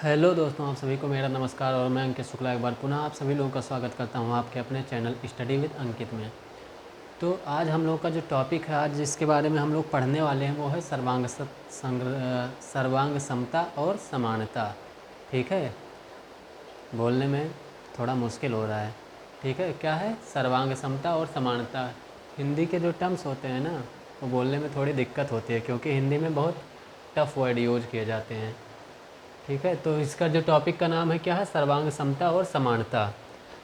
Hello दोस्तों, आप सभी को मेरा नमस्कार और मैं अंकित शुक्ला एक बार पुनः आप सभी लोगों का स्वागत करता हूं आपके अपने चैनल स्टडी विद अंकित में। तो आज हम लोग का जो टॉपिक है, आज जिसके बारे में हम लोग पढ़ने वाले हैं वो है सर्वांग समता और समानता। ठीक है, बोलने में थोड़ा मुश्किल हो रहा है। ठीक है, क्या है सर्वांग समता और समानता। हिंदी के जो टर्म्स होते हैं ना, वो बोलने में थोड़ी दिक्कत होती है क्योंकि हिंदी में बहुत टफ वर्ड यूज किए जाते हैं। ठीक है, तो इसका जो टॉपिक का नाम है क्या है, सर्वांग समता और समानता,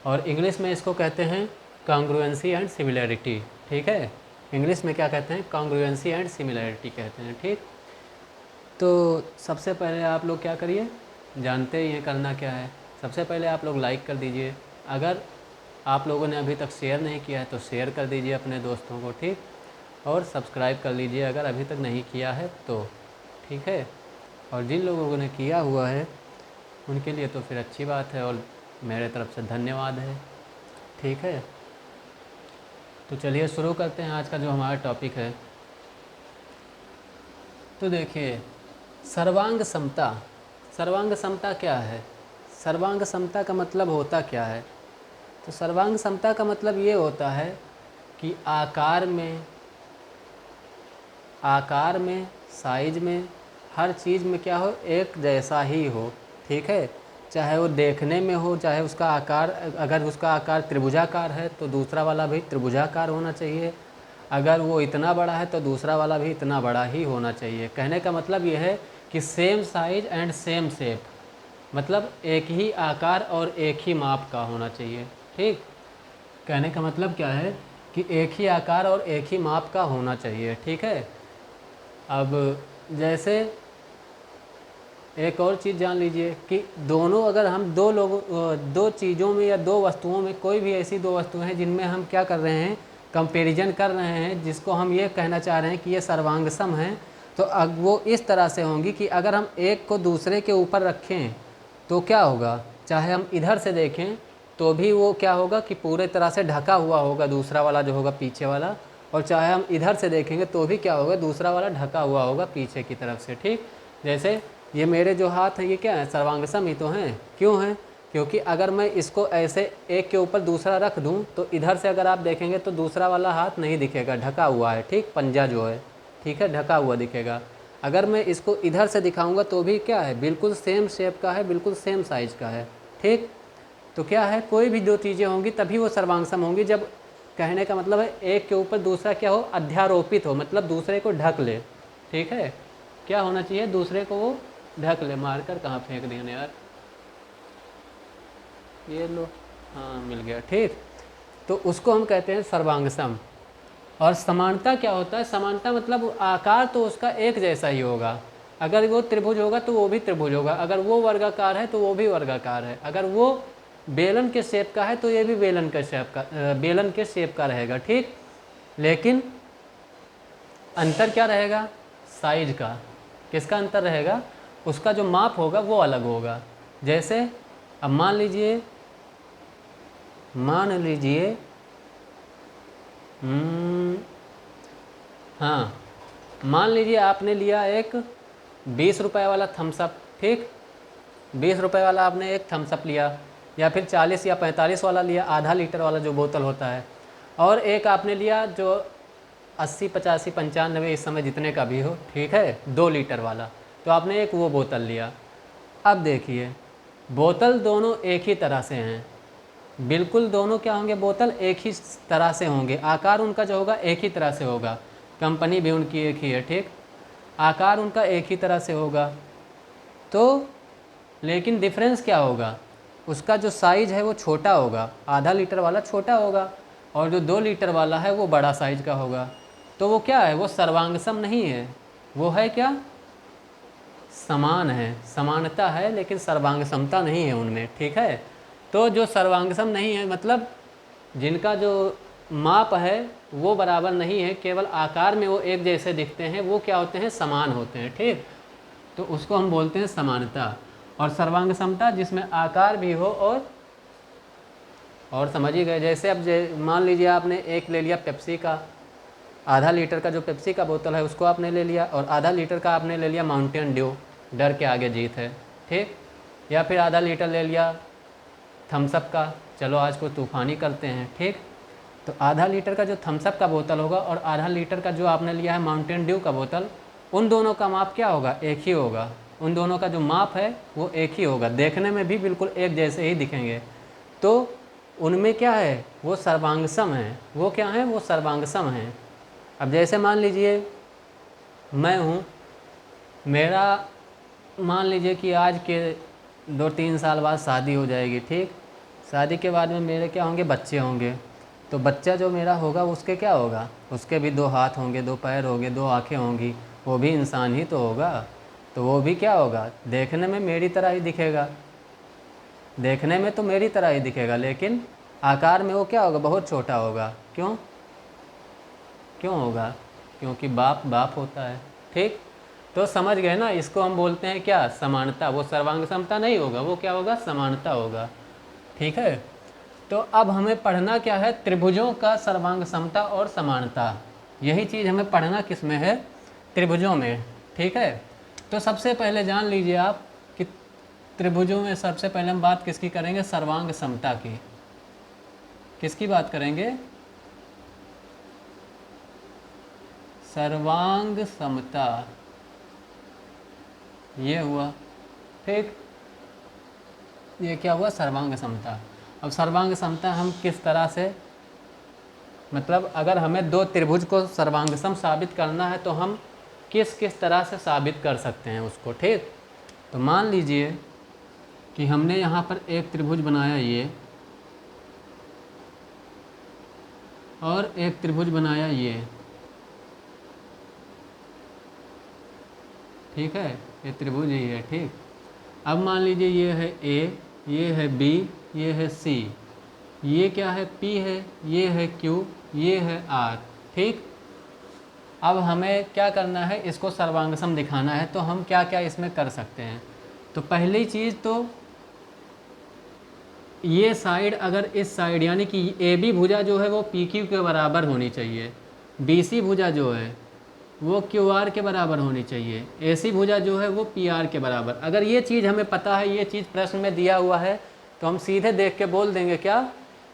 और इंग्लिश में इसको कहते हैं कॉन्ग्रुएंसी एंड सिमिलैरिटी। ठीक है, इंग्लिश में क्या कहते हैं, कॉन्ग्रुएंसी एंड सिमिलैरिटी कहते हैं। ठीक, तो सबसे पहले आप लोग क्या करिए, जानते ही हैं करना क्या है। सबसे पहले आप लोग लाइक कर दीजिए, अगर आप लोगों ने अभी तक शेयर नहीं किया है तो शेयर कर दीजिए अपने दोस्तों को। ठीक, और सब्सक्राइब कर लीजिए अगर अभी तक नहीं किया है तो। ठीक है, और जिन लोगों ने किया हुआ है उनके लिए तो फिर अच्छी बात है और मेरे तरफ से धन्यवाद है। ठीक है, तो चलिए शुरू करते हैं आज का जो हमारा टॉपिक है। तो देखिए, सर्वांग समता। सर्वांग समता क्या है, सर्वांग समता का मतलब होता क्या है। तो सर्वांग समता का मतलब ये होता है कि आकार में साइज में हर चीज़ में क्या हो, एक जैसा ही हो। ठीक है, चाहे वो देखने में हो, चाहे उसका आकार, अगर उसका आकार त्रिभुजाकार है तो दूसरा वाला भी त्रिभुजाकार होना चाहिए। अगर वो इतना बड़ा है तो दूसरा वाला भी इतना बड़ा ही होना चाहिए। कहने का मतलब ये है कि same size and same shape, मतलब एक ही आकार और एक ही माप का होना चाहिए। ठीक, कहने का मतलब क्या है कि एक ही आकार और एक ही माप का होना चाहिए। ठीक है, अब जैसे एक और चीज़ जान लीजिए कि दोनों, अगर हम दो चीज़ों में या दो वस्तुओं में, कोई भी ऐसी दो वस्तुएं हैं जिनमें हम क्या कर रहे हैं, कंपैरिजन कर रहे हैं, जिसको हम ये कहना चाह रहे हैं कि ये सर्वांग सम हैं, तो अब वो इस तरह से होंगी कि अगर हम एक को दूसरे के ऊपर रखें तो क्या होगा, चाहे हम इधर से देखें तो भी वो क्या होगा कि पूरे तरह से ढका हुआ होगा दूसरा वाला जो होगा पीछे वाला, और चाहे हम इधर से देखेंगे तो भी क्या होगा, दूसरा वाला ढका हुआ होगा पीछे की तरफ से। ठीक, जैसे ये मेरे जो हाथ हैं ये क्या है, सर्वांग सम ही तो हैं। क्यों हैं, क्योंकि अगर मैं इसको ऐसे एक के ऊपर दूसरा रख दूं तो इधर से अगर आप देखेंगे तो दूसरा वाला हाथ नहीं दिखेगा, ढका हुआ है। ठीक, पंजा जो है, ठीक है, ढका हुआ दिखेगा। अगर मैं इसको इधर से दिखाऊंगा तो भी क्या है, बिल्कुल सेम शेप का है, बिल्कुल सेम साइज का है। ठीक, तो क्या है, कोई भी दो चीज़ें होंगी तभी वो सर्वांग सम होंगी जब, कहने का मतलब है एक के ऊपर दूसरा क्या हो, अध्यारोपित हो, मतलब दूसरे को ढक ले। ठीक है, क्या होना चाहिए, दूसरे को वो ढक ले। मारकर कहाँ फेंक दिए ने यार, ये लो, हाँ मिल गया। ठीक, तो उसको हम कहते हैं सर्वांग सम। और समानता क्या होता है, समानता मतलब आकार तो उसका एक जैसा ही होगा। अगर वो त्रिभुज होगा तो वो भी त्रिभुज होगा, अगर वो वर्गाकार है तो वो भी वर्गाकार है, अगर वो बेलन के शेप का है तो ये भी बेलन के शेप का रहेगा। ठीक, लेकिन अंतर क्या रहेगा, साइज का। किसका अंतर रहेगा, उसका जो माप होगा वो अलग होगा। जैसे अब मान लीजिए हाँ, मान लीजिए आपने लिया एक 20 रुपए वाला थम्सअप। ठीक, 20 रुपए वाला आपने एक थम्सअप लिया, या फिर 40 या 45 वाला लिया, आधा लीटर वाला जो बोतल होता है, और एक आपने लिया जो 80 85 95 इस समय जितने का भी हो, ठीक है, 2 लीटर वाला, तो आपने एक वो बोतल लिया। अब देखिए, बोतल दोनों एक ही तरह से हैं, बिल्कुल दोनों क्या होंगे, बोतल एक ही तरह से होंगे, आकार उनका जो होगा एक ही तरह से होगा, कंपनी भी उनकी एक ही है। ठीक, आकार उनका एक ही तरह से होगा, तो लेकिन डिफरेंस क्या होगा, उसका जो साइज़ है वो छोटा होगा, आधा लीटर वाला छोटा होगा और जो 2 लीटर वाला है वो बड़ा साइज का होगा। तो वो क्या है, वो सर्वांग सम नहीं है, वो है क्या, समान है, समानता है, लेकिन सर्वांग समता नहीं है उनमें। ठीक है, तो जो सर्वांग सम नहीं है मतलब जिनका जो माप है वो बराबर नहीं है, केवल आकार में वो एक जैसे दिखते हैं, वो क्या होते हैं, समान होते हैं। ठीक, तो उसको हम बोलते हैं समानता। और सर्वांग समता जिसमें आकार भी हो और समझ ही गए। जैसे अब मान लीजिए आपने एक ले लिया पेप्सी का, आधा लीटर का जो पेप्सी का बोतल है उसको आपने ले लिया, और आधा लीटर का आपने ले लिया माउंटेन ड्यू, डर के आगे जीत है। ठीक, या फिर आधा लीटर ले लिया थम्सअप का, चलो आज को तूफ़ानी करते हैं, ठीक। तो आधा लीटर का जो थम्सअप का बोतल होगा और आधा लीटर का जो आपने लिया है माउंटेन ड्यू का बोतल, उन दोनों का माप क्या होगा, एक ही होगा। उन दोनों का जो माप है वो एक ही होगा, देखने में भी बिल्कुल एक जैसे ही दिखेंगे। तो उनमें क्या है, वो सर्वांग सम है। वो क्या है, वो सर्वांग सम है। अब जैसे मान लीजिए मैं हूँ, मेरा मान लीजिए कि आज के 2-3 साल बाद शादी हो जाएगी, ठीक। शादी के बाद में मेरे क्या होंगे, बच्चे होंगे। तो बच्चा जो मेरा होगा उसके क्या होगा, उसके भी 2 हाथ होंगे, 2 पैर होंगे, 2 आँखें होंगी, वो भी इंसान ही तो होगा। तो वो भी क्या होगा, देखने में मेरी तरह ही दिखेगा, देखने में तो मेरी तरह ही दिखेगा, लेकिन आकार में वो क्या होगा, बहुत छोटा होगा। क्यों क्यों होगा, क्योंकि बाप बाप होता है, ठीक। तो समझ गए ना, इसको हम बोलते हैं क्या, समानता। वो सर्वांग समता नहीं होगा, वो क्या होगा, समानता होगा, ठीक है। तो अब हमें पढ़ना क्या है, त्रिभुजों का सर्वांग समता और समानता। यही चीज़ हमें पढ़ना किस में है, त्रिभुजों में, ठीक है। तो सबसे पहले जान लीजिए आप कि त्रिभुजों में सबसे पहले हम बात किसकी करेंगे, सर्वांग समता की। किसकी बात करेंगे, सर्वांग समता। ये हुआ, ठीक। ये क्या हुआ, सर्वांग समता। अब सर्वांग समता हम किस तरह से, मतलब अगर हमें 2 त्रिभुज को सर्वांग सम साबित करना है तो हम किस किस तरह से साबित कर सकते हैं उसको, ठीक। तो मान लीजिए कि हमने यहाँ पर एक त्रिभुज बनाया ये, और एक त्रिभुज बनाया ये, ठीक है। ये त्रिभुज ही है, ठीक। अब मान लीजिए ये है ए, ये है बी, ये है सी, ये क्या है, पी है, ये है क्यू, ये है आर, ठीक। अब हमें क्या करना है, इसको सर्वांगसम दिखाना है, तो हम क्या क्या इसमें कर सकते हैं। तो पहली चीज़ तो ये साइड, अगर इस साइड यानी कि ए बी भुजा जो है वो पी क्यू के बराबर होनी चाहिए, बी सी भुजा जो है वो क्यू आर के बराबर होनी चाहिए, ए सी भुजा जो है वो पी आर के बराबर। अगर ये चीज़ हमें पता है, ये चीज़ प्रश्न में दिया हुआ है, तो हम सीधे देख के बोल देंगे क्या,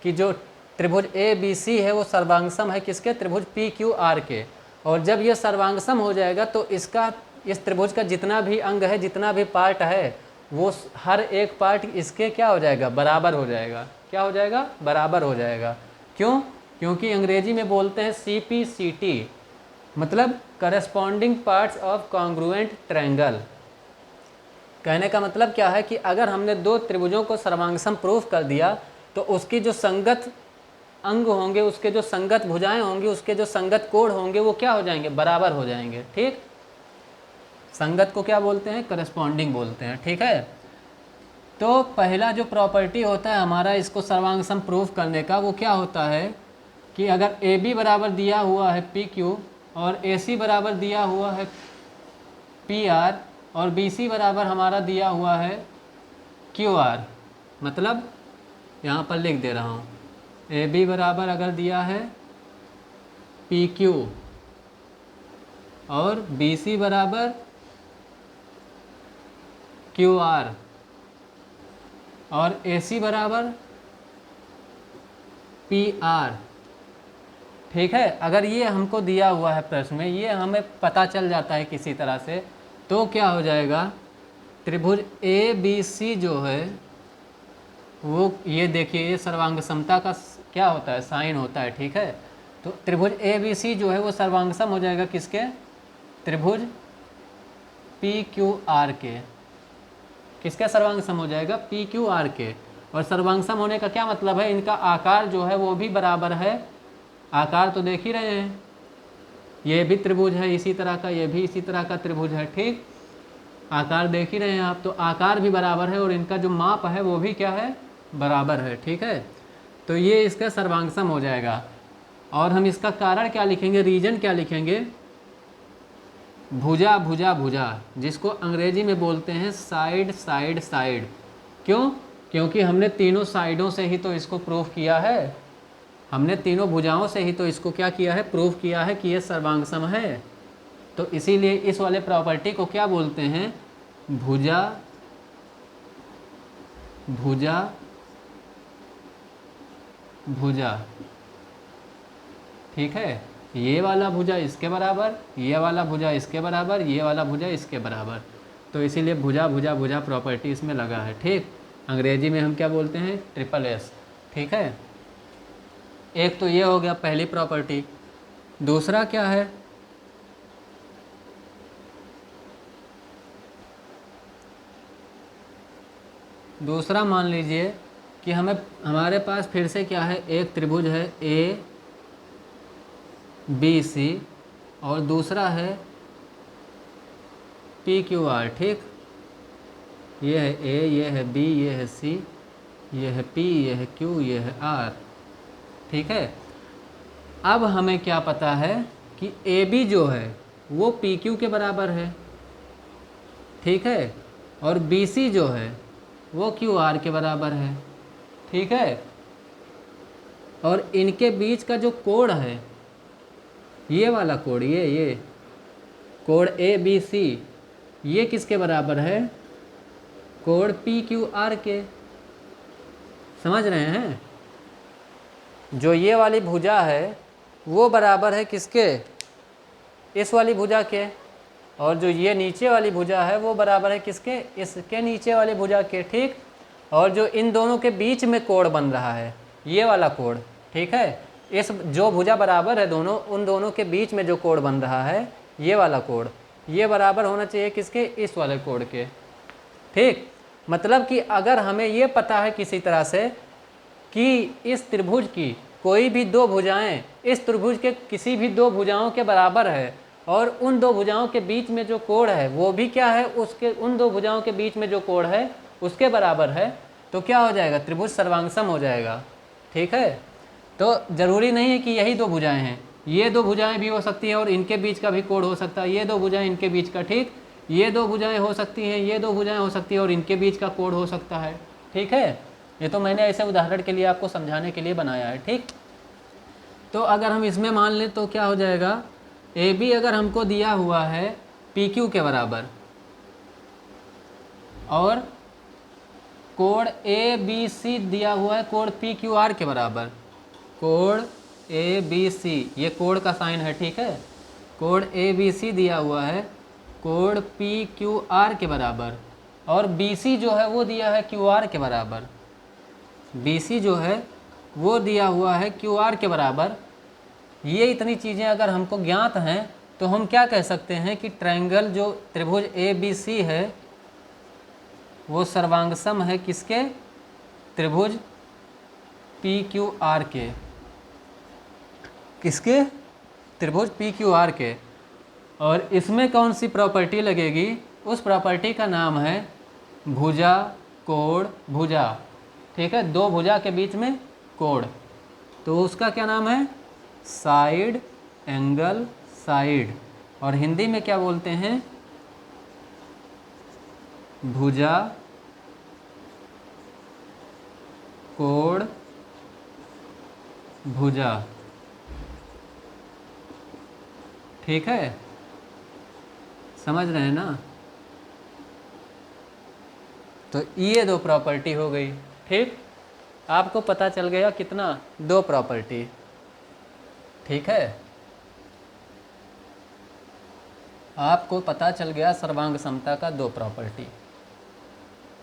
कि जो त्रिभुज ए बी सी है वो सर्वांगसम है किसके, त्रिभुज पी क्यू आर के। और जब ये सर्वांगसम हो जाएगा तो इसका, इस त्रिभुज का जितना भी अंग है, जितना भी पार्ट है, वो हर एक पार्ट इसके क्या हो जाएगा, बराबर हो जाएगा। क्या हो जाएगा, बराबर हो जाएगा। क्यों, क्योंकि अंग्रेजी में बोलते हैं CPCT, मतलब corresponding parts of congruent triangle. कहने का मतलब क्या है कि अगर हमने 2 त्रिभुजों को सर्वांगसम प्रूफ कर दिया तो उसकी जो संगत अंग होंगे, उसके जो संगत भुजाएं होंगी, उसके जो संगत कोण होंगे, वो क्या हो जाएंगे, बराबर हो जाएंगे, ठीक। संगत को क्या बोलते हैं, करस्पॉन्डिंग बोलते हैं, ठीक है। तो पहला जो प्रॉपर्टी होता है हमारा इसको सर्वांगसम प्रूफ करने का, वो क्या होता है कि अगर ए बी बराबर दिया हुआ है पी क्यू, और ए सी बराबर दिया हुआ है पी आर, और बी सी बराबर हमारा दिया हुआ है क्यू आर, मतलब यहाँ पर लिख दे रहा हूँ, ए बी बराबर अगर दिया है पी क्यू और बी सी बराबर क्यू आर, और ए सी बराबर पी आर, ठीक है। अगर ये हमको दिया हुआ है प्रश्न में, ये हमें पता चल जाता है किसी तरह से, तो क्या हो जाएगा, त्रिभुज ए बी सी जो है वो, ये देखिए ये सर्वांग समता का क्या होता है, साइन होता है, ठीक है। तो त्रिभुज ए बी सी जो है वो सर्वांगसम हो जाएगा किसके, त्रिभुज पी क्यू आर के। किसका सर्वांगसम हो जाएगा, पी क्यू आर के। और सर्वांगसम होने का क्या मतलब है, इनका आकार जो है वो भी बराबर है। आकार तो देख ही रहे हैं, ये भी त्रिभुज है इसी तरह का, ये भी इसी तरह का त्रिभुज है, ठीक। आकार देख ही रहे हैं आप, तो आकार भी बराबर है और इनका जो माप है वो भी क्या है, बराबर है, ठीक है। तो ये इसका सर्वांगसम हो जाएगा। और हम इसका कारण क्या लिखेंगे, रीजन क्या लिखेंगे, भुजा भुजा भुजा, जिसको अंग्रेजी में बोलते हैं साइड साइड साइड। क्यों, क्योंकि हमने तीनों साइडों से ही तो इसको प्रूफ किया है, हमने तीनों भुजाओं से ही तो इसको क्या किया है, प्रूफ किया है कि ये सर्वांगसम है। तो इसीलिए इस वाले प्रॉपर्टी को क्या बोलते हैं, भुजा भुजा भुजा, ठीक है, ये वाला भुजा इसके बराबर, ये वाला भुजा इसके बराबर, ये वाला भुजा इसके बराबर, तो इसीलिए भुजा भुजा भुजा प्रॉपर्टी इसमें लगा है। ठीक, अंग्रेजी में हम क्या बोलते हैं, ट्रिपल एस। ठीक है, एक तो ये हो गया पहली प्रॉपर्टी। दूसरा क्या है, दूसरा मान लीजिए कि हमारे पास फिर से क्या है, एक त्रिभुज है ए बी सी और दूसरा है पी क्यू आर। ठीक, ये है ए, ये है बी, ये है सी, ये है पी, ये है क्यू, ये है आर। ठीक है, अब हमें क्या पता है कि ए बी जो है वो पी क्यू के बराबर है। ठीक है, और बी सी जो है वो क्यू आर के बराबर है। ठीक है, और इनके बीच का जो कोण है, ये वाला कोण, ये कोण ए बी सी, ये किसके बराबर है, कोण पी क्यू आर के। समझ रहे हैं, जो ये वाली भुजा है वो बराबर है किसके, इस वाली भुजा के, और जो ये नीचे वाली भुजा है वो बराबर है किसके, इसके नीचे वाली भुजा के। ठीक, और जो इन दोनों के बीच में कोण बन रहा है, ये वाला कोण, ठीक है, इस जो भुजा बराबर है दोनों, उन दोनों के बीच में जो कोण बन रहा है, ये वाला कोण, ये बराबर होना चाहिए किसके, इस वाले कोण के। ठीक, मतलब कि अगर हमें ये पता है किसी तरह से कि इस त्रिभुज की कोई भी दो भुजाएं इस त्रिभुज के किसी भी दो भुजाओं के बराबर है, और उन दो भुजाओं के बीच में जो कोण है वो भी क्या है, उसके उन दो भुजाओं के बीच में जो कोण है उसके बराबर है, तो क्या हो जाएगा, त्रिभुज सर्वांगसम हो जाएगा। ठीक है, तो ज़रूरी नहीं है कि यही दो भुजाएं हैं, ये दो भुजाएं भी हो सकती हैं और इनके बीच का भी कोण हो सकता है, ये दो भुजाएं इनके बीच का, ठीक, ये दो भुजाएं हो सकती हैं, ये दो भुजाएं हो सकती हैं और इनके बीच का कोण हो सकता है। ठीक है, ये तो मैंने ऐसे उदाहरण के लिए आपको समझाने के लिए बनाया है। ठीक, तो अगर हम इसमें मान लें तो क्या हो जाएगा, ए बी अगर हमको दिया हुआ है पी क्यू के बराबर और कोण ए बी सी दिया हुआ है कोण पी क्यू आर के बराबर, कोण ए बी सी, ये कोण का साइन है। ठीक है, कोण ए बी सी दिया हुआ है कोण पी क्यू आर के बराबर, और बी सी जो है वो दिया है क्यू आर के बराबर, बी सी जो है वो दिया हुआ है क्यू आर के बराबर। ये इतनी चीज़ें अगर हमको ज्ञात हैं तो हम क्या कह सकते हैं कि ट्रायंगल जो त्रिभुज ए बी सी है वो सर्वांगसम है किसके, त्रिभुज पी क्यू आर के, किसके, त्रिभुज पी क्यू आर के। और इसमें कौन सी प्रॉपर्टी लगेगी, उस प्रॉपर्टी का नाम है भुजा कोण भुजा। ठीक है, दो भुजा के बीच में कोण, तो उसका क्या नाम है, साइड एंगल साइड, और हिंदी में क्या बोलते हैं, भुजा कोण भुजा। ठीक है, समझ रहे हैं ना, तो ये दो प्रॉपर्टी हो गई। ठीक, आपको पता चल गया कितना, दो प्रॉपर्टी। ठीक है, आपको पता चल गया सर्वांग समता का दो प्रॉपर्टी।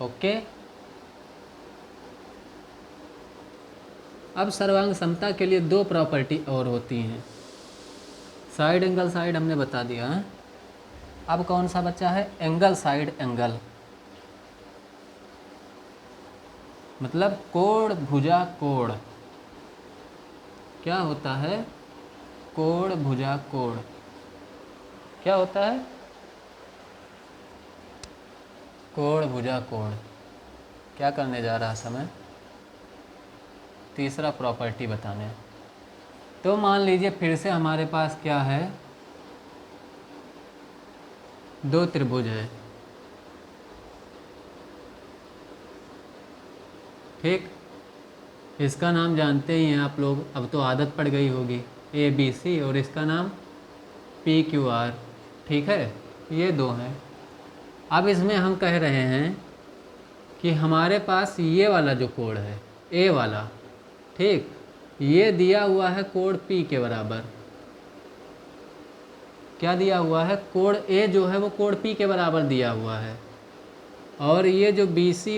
ओके, अब सर्वांग समता के लिए दो प्रॉपर्टी और होती हैं, साइड एंगल साइड हमने बता दिया है। अब कौन सा बचा है, एंगल साइड एंगल, मतलब कोण भुजा कोण। क्या होता है, कोण भुजा कोण क्या होता है, कोण भुजा कोण। क्या करने जा रहा समय, तीसरा प्रॉपर्टी बताने। तो मान लीजिए फिर से हमारे पास क्या है, दो त्रिभुज है। ठीक, इसका नाम जानते ही हैं आप लोग, अब तो आदत पड़ गई होगी, ए बी सी, और इसका नाम पी क्यू आर। ठीक है, ये दो हैं। अब इसमें हम कह रहे हैं कि हमारे पास ये वाला जो कोण है ए वाला, ठीक, ये दिया हुआ है कोण पी के बराबर। क्या दिया हुआ है? कोण ए जो है वो कोण पी के बराबर दिया हुआ है। और ये जो बी सी,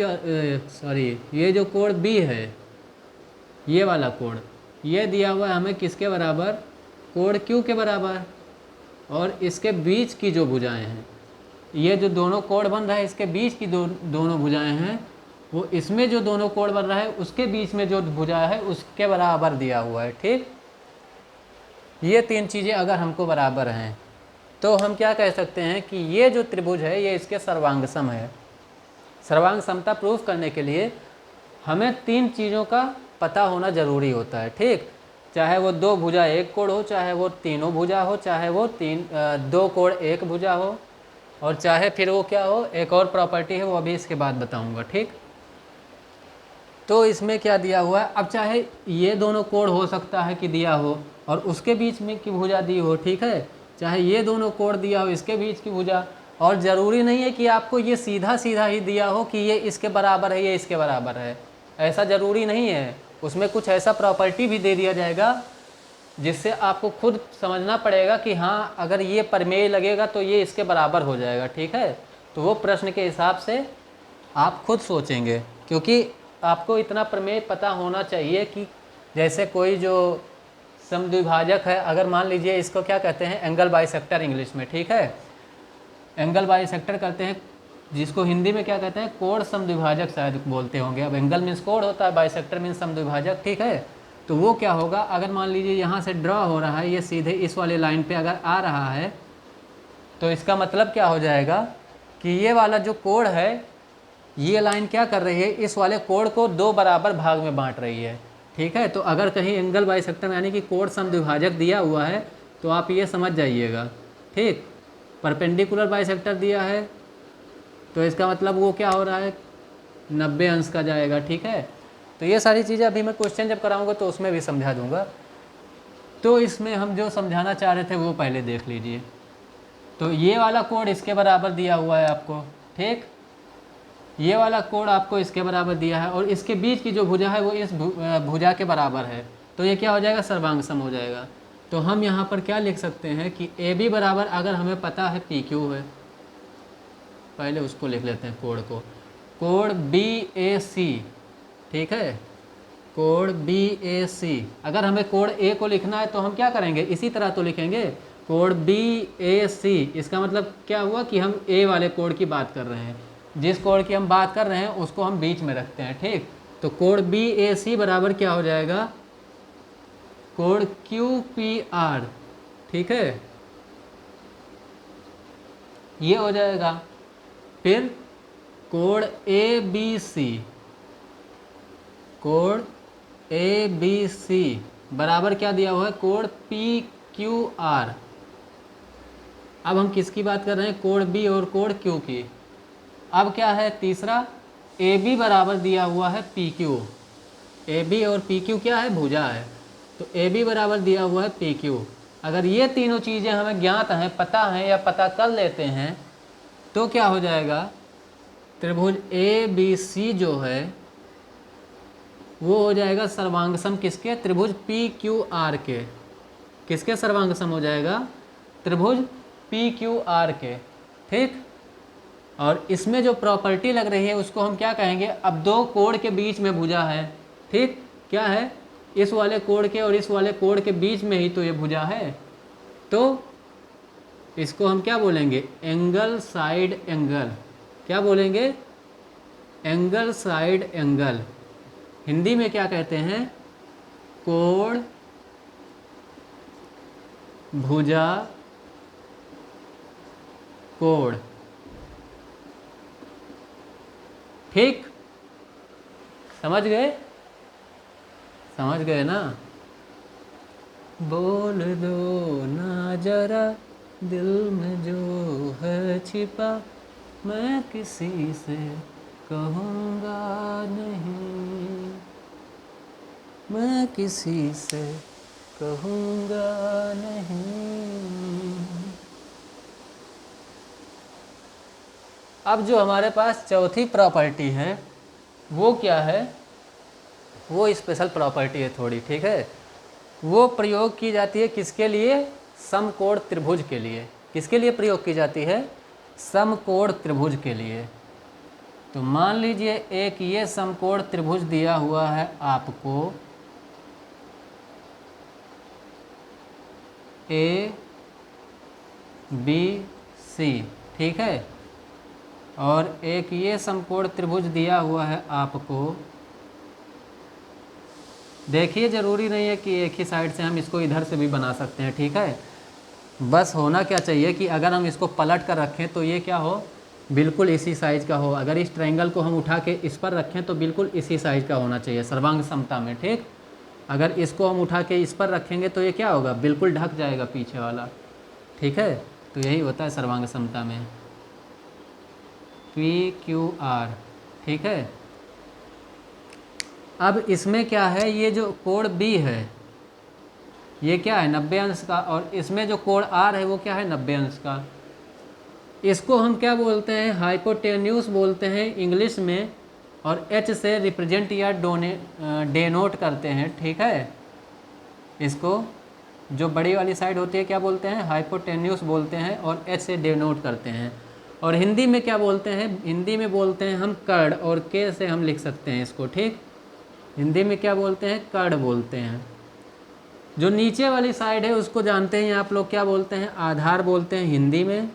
सॉरी, ये जो कोण बी है, ये वाला कोण, ये दिया हुआ है हमें किसके बराबर? कोण क्यू के बराबर। और इसके बीच की जो भुजाएं हैं, ये जो दोनों कोण बन रहा है इसके बीच की दोनों भुजाएं हैं, वो इसमें जो दोनों कोण बन रहा है उसके बीच में जो भुजा है उसके बराबर दिया हुआ है, ठीक। ये तीन चीज़ें अगर हमको बराबर हैं तो हम क्या कह सकते हैं कि ये जो त्रिभुज है ये इसके सर्वांग सम है। सर्वांग समता प्रूफ करने के लिए हमें तीन चीज़ों का पता होना ज़रूरी होता है, ठीक। चाहे वो दो भुजा एक कोण हो, चाहे वो तीनों भुजा हो, चाहे वो दो कोण एक भुजा हो, और चाहे फिर वो क्या हो, एक और प्रॉपर्टी है वो अभी इसके बाद बताऊंगा, ठीक। तो इसमें क्या दिया हुआ है, अब चाहे ये दोनों कोण हो सकता है कि दिया हो और उसके बीच में की भुजा दी हो, ठीक है, चाहे ये दोनों कोण दिया हो इसके बीच की भुजा, और ज़रूरी नहीं है कि आपको ये सीधा सीधा ही दिया हो कि ये इसके बराबर है, ये इसके बराबर है, ऐसा ज़रूरी नहीं है। उसमें कुछ ऐसा प्रॉपर्टी भी दे दिया जाएगा जिससे आपको खुद समझना पड़ेगा कि हाँ अगर ये प्रमेय लगेगा तो ये इसके बराबर हो जाएगा, ठीक है। तो वो प्रश्न के हिसाब से आप खुद सोचेंगे, क्योंकि आपको इतना प्रमेय पता होना चाहिए कि जैसे कोई जो समद्विभाजक है, अगर मान लीजिए इसको क्या कहते हैं, एंगल बाइसेक्टर इंग्लिश में, ठीक है, एंगल बाइसेक्टर करते हैं, जिसको हिंदी में क्या कहते हैं, कोण समद्विभाजक शायद बोलते होंगे। अब एंगल मीन्स कोण होता है, बाइसेक्टर मीन्स समद्विभाजक, ठीक है। तो वो क्या होगा, अगर मान लीजिए यहाँ से ड्रॉ हो रहा है, ये सीधे इस वाले लाइन पे अगर आ रहा है तो इसका मतलब क्या हो जाएगा कि ये वाला जो कोण है, ये लाइन क्या कर रही है, इस वाले कोण को दो बराबर भाग में बांट रही है, ठीक है। तो अगर कहीं एंगल बाइसेक्टर यानी कि कोण समद्विभाजक दिया हुआ है तो आप ये समझ जाइएगा, ठीक। परपेंडिकुलर बाइसेक्टर दिया है तो इसका मतलब वो क्या हो रहा है, 90 अंश का जाएगा, ठीक है। तो ये सारी चीज़ें अभी मैं क्वेश्चन जब कराऊंगा तो उसमें भी समझा दूंगा। तो इसमें हम जो समझाना चाह रहे थे वो पहले देख लीजिए। तो ये वाला कोण इसके बराबर दिया हुआ है आपको, ठीक, ये वाला कोण आपको इसके बराबर दिया है और इसके बीच की जो भुजा है वो इस भुजा के बराबर है, तो ये क्या हो जाएगा, सर्वांग सम हो जाएगा। तो हम यहाँ पर क्या लिख सकते हैं कि ए बी बराबर, अगर हमें पता है पी क्यू है, पहले उसको लिख लेते हैं कोण को, कोण बी ए सी, ठीक है, कोण बी ए सी। अगर हमें कोण ए को लिखना है तो हम क्या करेंगे, इसी तरह तो लिखेंगे, कोण बी ए सी। इसका मतलब क्या हुआ कि हम ए वाले कोण की बात कर रहे हैं, जिस कोण की हम बात कर रहे हैं उसको हम बीच में रखते हैं, ठीक। तो कोण बी ए सी बराबर क्या हो जाएगा, कोण क्यू पी आर, ठीक है, ये हो जाएगा। फिर कोण ए बी सी, कोण ए बी सी बराबर क्या दिया हुआ है, कोण पी क्यू आर। अब हम किसकी बात कर रहे हैं, कोण बी और कोण क्यू की। अब क्या है तीसरा, ए बी बराबर दिया हुआ है पी क्यू। ए बी और पी क्यू क्या है, भुजा है, तो ए बी बराबर दिया हुआ है पी क्यू। अगर ये तीनों चीज़ें हमें ज्ञात हैं, पता हैं या पता कर लेते हैं तो क्या हो जाएगा, त्रिभुज ए बी सी जो है वो हो जाएगा सर्वांग सम किसके, त्रिभुज पी क्यू आर के। किसके सर्वांग सम हो जाएगा, त्रिभुज पी क्यू आर के, ठीक। और इसमें जो प्रॉपर्टी लग रही है उसको हम क्या कहेंगे, अब दो कोण के बीच में भुजा है, ठीक, क्या है, इस वाले कोण के और इस वाले कोण के बीच में ही तो ये भुजा है, तो इसको हम क्या बोलेंगे, एंगल साइड एंगल। क्या बोलेंगे, एंगल साइड एंगल। हिंदी में क्या कहते हैं, कोण भुजा कोण, ठीक, समझ गए, समझ गए ना। बोल दो ना जरा दिल में जो है छिपा, मैं किसी से कहूँगा नहीं, मैं किसी से कहूँगा नहीं। अब जो हमारे पास चौथी प्रॉपर्टी है वो क्या है, वो स्पेशल प्रॉपर्टी है थोड़ी, ठीक है। वो प्रयोग की जाती है किसके लिए, समकोण त्रिभुज के लिए। किसके लिए प्रयोग की जाती है, समकोण त्रिभुज के लिए। तो मान लीजिए एक ये समकोण त्रिभुज दिया हुआ है आपको, ए बी सी, ठीक है, और एक ये समकोण त्रिभुज दिया हुआ है आपको। देखिए ज़रूरी नहीं है कि एक ही साइड से हम इसको इधर से भी बना सकते हैं, ठीक है। बस होना क्या चाहिए कि अगर हम इसको पलट कर रखें तो ये क्या हो, बिल्कुल इसी साइज़ का हो। अगर इस ट्रायंगल को हम उठा के इस पर रखें तो बिल्कुल इसी साइज़ का होना चाहिए सर्वांग समता में, ठीक। अगर इसको हम उठा के इस पर रखेंगे तो ये क्या होगा, बिल्कुल ढक जाएगा पीछे वाला, ठीक है। तो यही होता है सर्वांग समता में, PQR, ठीक है। अब इसमें क्या है, ये जो कोण B है ये क्या है 90 अंश का, और इसमें जो कोण R है वो क्या है 90 अंश का। इसको हम क्या बोलते हैं, हाइपोटेन्यूस बोलते हैं इंग्लिश में, और H से रिप्रेजेंट या डेनोट करते हैं, ठीक है। इसको जो बड़ी वाली साइड होती है क्या बोलते हैं, हाइपोटेन्यूस बोलते हैं, और H से डेनोट करते हैं। और हिंदी में क्या बोलते हैं, हिंदी में बोलते हैं हम कर्ण, और K से हम लिख सकते हैं इसको, ठीक। हिंदी में क्या बोलते हैं, कर्ण बोलते हैं। जो नीचे वाली साइड है उसको जानते हैं आप लोग क्या बोलते हैं, आधार बोलते हैं हिंदी में,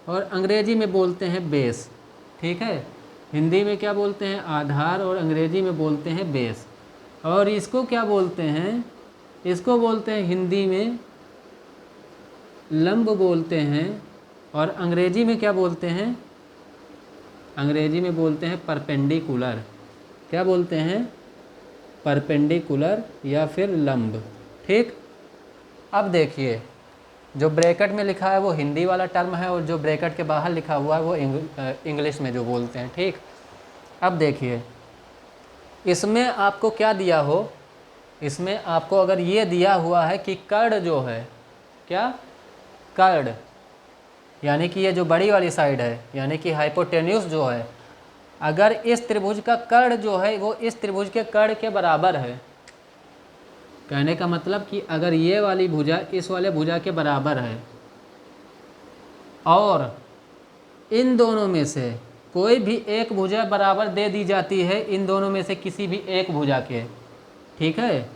और अंग्रेजी में बोलते हैं बेस, ठीक है। हिंदी में क्या बोलते हैं, आधार, और अंग्रेजी में बोलते हैं बेस। और इसको क्या बोलते हैं, इसको बोलते हैं हिंदी में लंब बोलते हैं, और अंग्रेजी में क्या बोलते हैं, अंग्रेजी में बोलते हैं परपेंडिकुलर। क्या बोलते हैं, परपेंडिकुलर या फिर लंब, ठीक। अब देखिए जो ब्रैकेट में लिखा है वो हिंदी वाला टर्म है, और जो ब्रैकेट के बाहर लिखा हुआ है वो इंग्लिश में जो बोलते हैं, ठीक। अब देखिए इसमें आपको क्या दिया हो, इसमें आपको अगर ये दिया हुआ है कि कर्ण जो है, क्या, कर्ण यानी कि ये जो बड़ी वाली साइड है यानी कि हाइपोटेन्यूस जो है, अगर इस त्रिभुज का कर्ण जो है वो इस त्रिभुज के कर्ण के बराबर है, कहने का मतलब कि अगर ये वाली भुजा इस वाले भुजा के बराबर है, और इन दोनों में से कोई भी एक भुजा बराबर दे दी जाती है इन दोनों में से किसी भी एक भुजा के, ठीक है।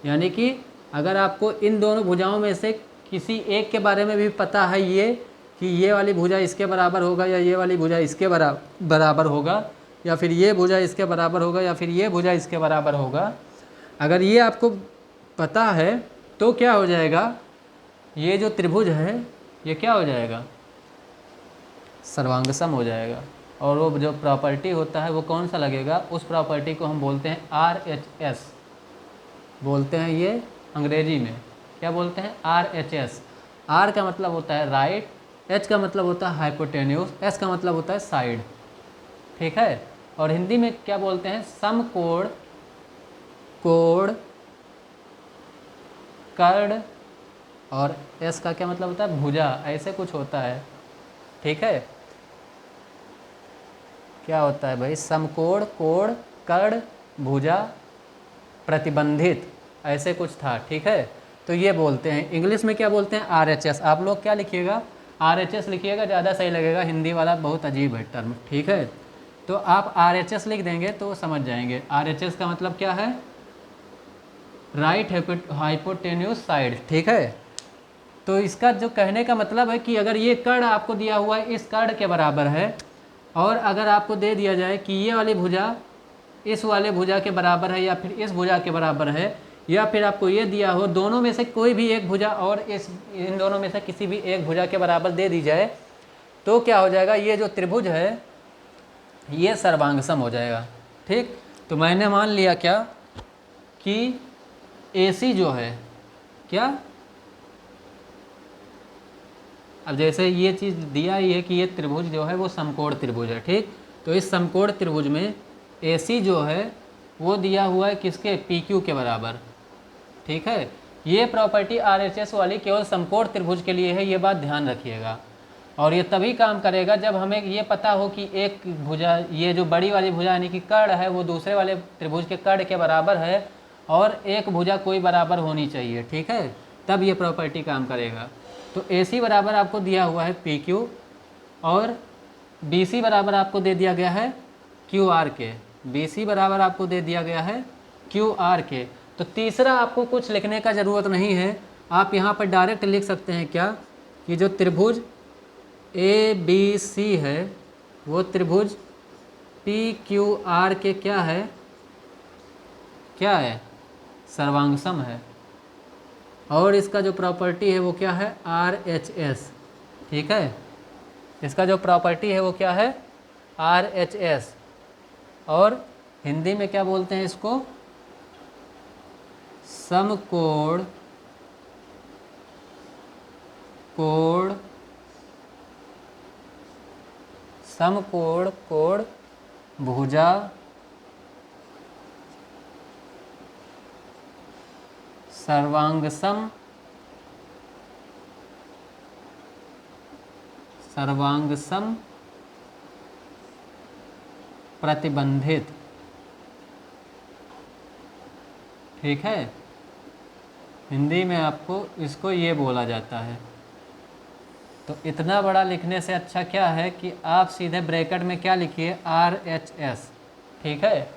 यानी कि अगर आपको इन दोनों भुजाओं में से किसी एक के बारे में भी पता है ये कि ये वाली भुजा इसके बराबर होगा, या ये वाली भुजा इसके बराबर होगा, या फिर ये भुजा इसके बराबर होगा, या फिर ये भुजा इसके बराबर होगा, अगर ये आपको पता है तो क्या हो जाएगा, ये जो त्रिभुज है ये क्या हो जाएगा, सर्वांगसम हो जाएगा। और वो जो प्रॉपर्टी होता है वो कौन सा लगेगा, उस प्रॉपर्टी को हम बोलते हैं RHS बोलते हैं, ये अंग्रेजी में क्या बोलते हैं, RHS। R का मतलब होता है राइट, H का मतलब होता है हाइपोटेन्यूस, S का मतलब होता है साइड, ठीक है। और हिंदी में क्या बोलते हैं, समकोण, कोण, कर्ण, और S का क्या मतलब होता है भुजा, ऐसे कुछ होता है, ठीक है। क्या होता है भाई, समकोण, कोण, कर्ण, भुजा, प्रतिबंधित, ऐसे कुछ था, ठीक है। तो ये बोलते हैं, इंग्लिश में क्या बोलते हैं RHS। आप लोग क्या लिखिएगा, RHS लिखिएगा, ज़्यादा सही लगेगा, हिंदी वाला बहुत अजीब है टर्म, ठीक है। तो आप RHS लिख देंगे तो समझ जाएंगे। RHS का मतलब क्या है, राइट हाइपोटेन्यूस साइड, ठीक है। तो इसका जो कहने का मतलब है कि अगर ये कर्ण आपको दिया हुआ है इस कर्ण के बराबर है, और अगर आपको दे दिया जाए कि ये वाली भुजा इस वाले भुजा के बराबर है, या फिर इस भुजा के बराबर है, या फिर आपको ये दिया हो दोनों में से कोई भी एक भुजा और इन दोनों में से किसी भी एक भुजा के बराबर दे दी जाए, तो क्या हो जाएगा, ये जो त्रिभुज है ये सर्वांगसम हो जाएगा, ठीक। तो मैंने मान लिया क्या कि AC जो है क्या, अब जैसे ये चीज़ दिया ही है कि ये त्रिभुज जो है वो समकोण त्रिभुज है, ठीक। तो इस समकोण त्रिभुज में AC जो है वो दिया हुआ है किसके, PQ के बराबर, ठीक है। ये प्रॉपर्टी RHS वाली केवल समकोण त्रिभुज के लिए है, ये बात ध्यान रखिएगा। और ये तभी काम करेगा जब हमें ये पता हो कि एक भुजा, ये जो बड़ी वाली भुजा यानी कि कर्ण है वो दूसरे वाले त्रिभुज के कर्ण के बराबर है और एक भुजा कोई बराबर होनी चाहिए, ठीक है, तब ये प्रॉपर्टी काम करेगा। तो AC बराबर आपको दिया हुआ है PQ और BC बराबर आपको दे दिया गया है QR के, BC बराबर आपको दे दिया गया है QR के। तो तीसरा आपको कुछ लिखने का ज़रूरत नहीं है, आप यहाँ पर डायरेक्ट लिख सकते हैं क्या कि जो त्रिभुज ABC है वो त्रिभुज PQR के क्या है, क्या है, सर्वांगसम है। और इसका जो प्रॉपर्टी है वो क्या है, RHS, ठीक है, इसका जो प्रॉपर्टी है वो क्या है, RHS। और हिंदी में क्या बोलते हैं इसको, समकोण कोण, समकोण कोण भुजा सर्वांगसम, सर्वांगसम प्रतिबंधित, ठीक है, हिंदी में आपको इसको ये बोला जाता है। तो इतना बड़ा लिखने से अच्छा क्या है कि आप सीधे ब्रैकेट में क्या लिखिए, RHS, ठीक है,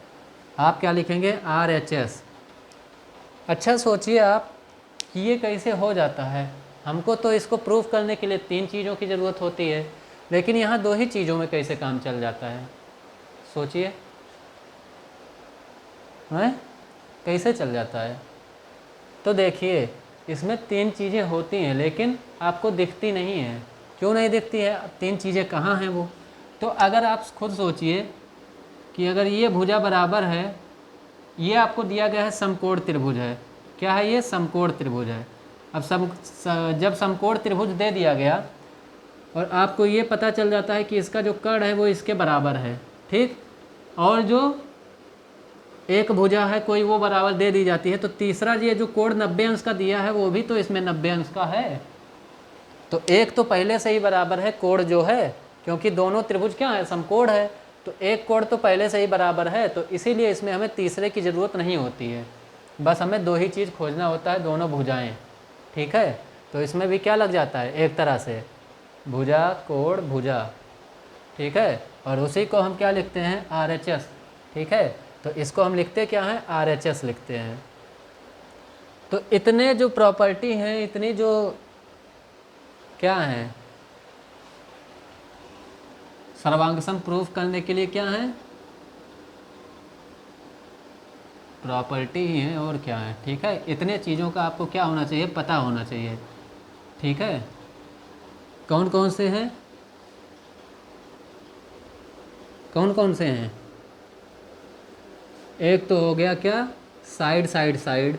आप क्या लिखेंगे, RHS। अच्छा सोचिए आप कि ये कैसे हो जाता है, हमको तो इसको प्रूफ करने के लिए 3 चीज़ों की ज़रूरत होती है, लेकिन यहाँ 2 ही चीज़ों में कैसे काम चल जाता है, सोचिए, हैं कैसे चल जाता है। तो देखिए इसमें 3 चीज़ें होती हैं लेकिन आपको दिखती नहीं है, क्यों नहीं दिखती है, 3 चीज़ें कहाँ हैं वो। तो अगर आप खुद सोचिए कि अगर ये भुजा बराबर है, ये आपको दिया गया है समकोण त्रिभुज है, क्या है ये, समकोण त्रिभुज है। अब जब समकोण त्रिभुज दे दिया गया और आपको ये पता चल जाता है कि इसका जो कर्ण है वो इसके बराबर है, ठीक, और जो एक भुजा है कोई वो बराबर दे दी जाती है, तो तीसरा ये जो कोण 90 अंश का दिया है वो भी तो इसमें 90 अंश का है। तो एक तो पहले से ही बराबर है कोण जो है, क्योंकि दोनों त्रिभुज क्या है, समकोण है, तो एक कोण तो पहले से ही बराबर है, तो इसीलिए इसमें हमें तीसरे की ज़रूरत नहीं होती है, बस हमें 2 ही चीज़ खोजना होता है, दोनों भुजाएँ, ठीक है। तो इसमें भी क्या लग जाता है, एक तरह से भुजा कोण भुजा, ठीक है, और उसी को हम क्या लिखते हैं, RHS, ठीक है। तो इसको हम लिखते क्या हैं, RHS लिखते हैं। तो इतने जो प्रॉपर्टी हैं, इतनी जो क्या हैं, सर्वांगसम प्रूफ करने के लिए क्या है, प्रॉपर्टी ही है और क्या है, ठीक है। इतने चीज़ों का आपको क्या होना चाहिए, पता होना चाहिए, ठीक है। कौन कौन से हैं, कौन कौन से हैं, एक तो हो गया क्या, साइड साइड साइड,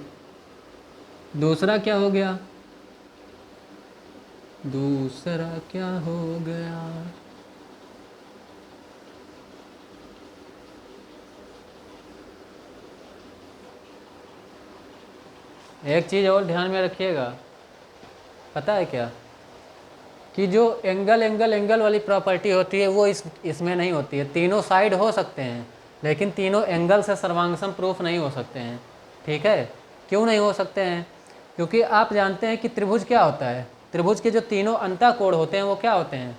दूसरा क्या हो गया, दूसरा क्या हो गया, एक चीज़ और ध्यान में रखिएगा, पता है क्या, कि जो एंगल वाली प्रॉपर्टी होती है वो इसमें नहीं होती है। तीनों साइड हो सकते हैं लेकिन तीनों एंगल से सर्वांगसम प्रूफ नहीं हो सकते हैं, ठीक है। क्यों नहीं हो सकते हैं, क्योंकि आप जानते हैं कि त्रिभुज क्या होता है, त्रिभुज के जो तीनों अंतःकोण होते हैं वो क्या होते हैं,